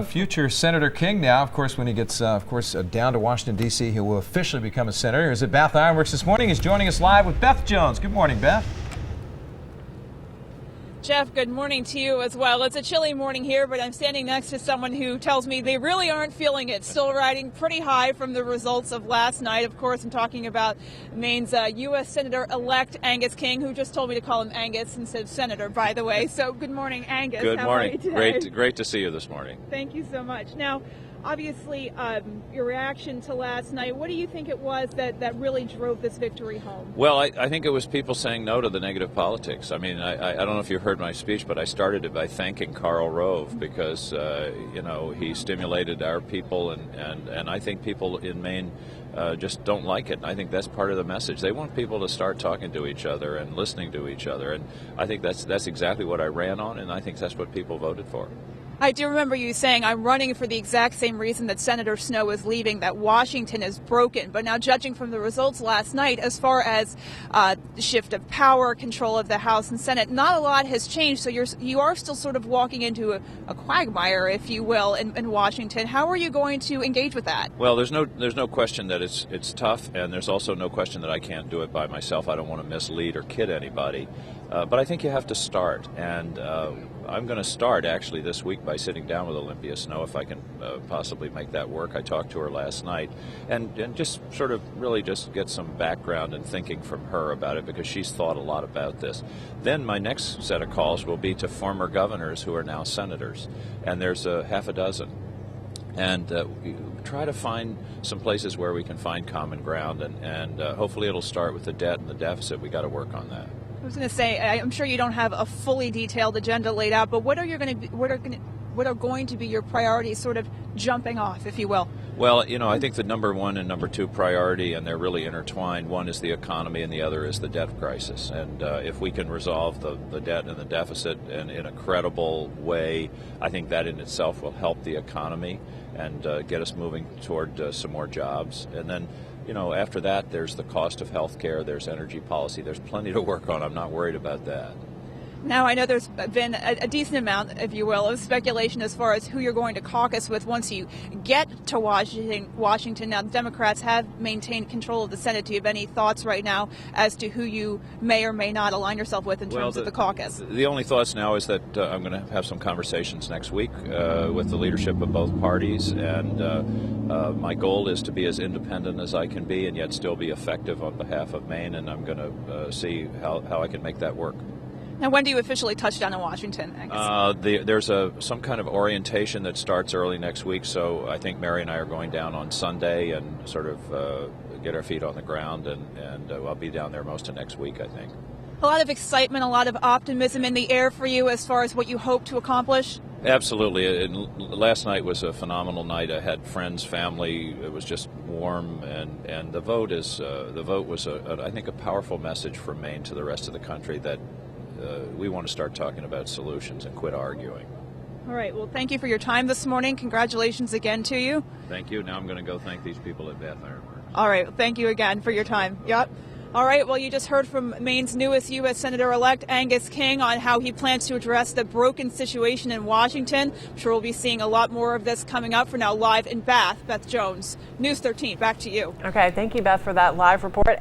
Future Senator King now, of course, when he gets, down to Washington, D.C., he will officially become a senator. He's at Bath Ironworks this morning. He's joining us live with Beth Jones. Good morning, Beth. Jeff, good morning to you as well. It's a chilly morning here, but I'm standing next to someone who tells me they really aren't feeling it. Still riding pretty high from the results of last night. Of course, I'm talking about Maine's U.S. Senator-elect Angus King, who just told me to call him Angus instead of Senator, by the way. So good morning, Angus. Good How morning. Are you today? Great to see you this morning. Thank you so much. Now, obviously, your reaction to last night, what do you think it was that really drove this victory home? Well, I think it was people saying no to the negative politics. I mean, I don't know if you heard my speech, but I started it by thanking Karl Rove because, he stimulated our people, and I think people in Maine just don't like it. And I think that's part of the message. They want people to start talking to each other and listening to each other, and I think that's exactly what I ran on, and I think that's what people voted for. I do remember you saying, I'm running for the exact same reason that Senator Snowe is leaving, that Washington is broken. But now, judging from the results last night, as far as the shift of power, control of the House and Senate, not a lot has changed. So you are still sort of walking into a quagmire, if you will, in Washington. How are you going to engage with that? Well, there's no question that it's tough, and there's also no question that I can't do it by myself. I don't want to mislead or kid anybody. But I think you have to start, and I'm going to start actually this week by sitting down with Olympia Snowe if I can possibly make that work. I talked to her last night and just sort of really just get some background and thinking from her about it because she's thought a lot about this. Then my next set of calls will be to former governors who are now senators, and there's half a dozen. And try to find some places where we can find common ground, and hopefully it'll start with the debt and the deficit. We got to work on that. I was going to say, I'm sure you don't have a fully detailed agenda laid out, but what are going to be your priorities, sort of jumping off, if you will? Well, I think the number one and number two priority, and they're really intertwined. One is the economy, and the other is the debt crisis. And if we can resolve the debt and the deficit in a credible way, I think that in itself will help the economy and get us moving toward some more jobs. And then, after that, there's the cost of health care, there's energy policy, there's plenty to work on. I'm not worried about that. Now, I know there's been a decent amount, if you will, of speculation as far as who you're going to caucus with once you get to Washington. Now, the Democrats have maintained control of the Senate. Do you have any thoughts right now as to who you may or may not align yourself with in terms of the caucus? The only thoughts now is that I'm going to have some conversations next week with the leadership of both parties, and my goal is to be as independent as I can be and yet still be effective on behalf of Maine, and I'm going to see how I can make that work. Now, when do you officially touch down in Washington, Angus? There's some kind of orientation that starts early next week, so I think Mary and I are going down on Sunday and sort of get our feet on the ground, and I'll be down there most of next week, I think. A lot of excitement, a lot of optimism in the air for you as far as what you hope to accomplish? Absolutely. Last night was a phenomenal night. I had friends, family. It was just warm, and the vote was, I think, a powerful message from Maine to the rest of the country that we want to start talking about solutions and quit arguing. All right. Well, thank you for your time this morning. Congratulations again to you. Thank you. Now I'm going to go thank these people at Beth Ironworks. All right. Thank you again for your time. Yep. All right. Well, you just heard from Maine's newest U.S. Senator-elect Angus King on how he plans to address the broken situation in Washington. I'm sure we'll be seeing a lot more of this coming up. For now, live in Bath, Beth Jones, News 13. Back to you. Okay. Thank you, Beth, for that live report.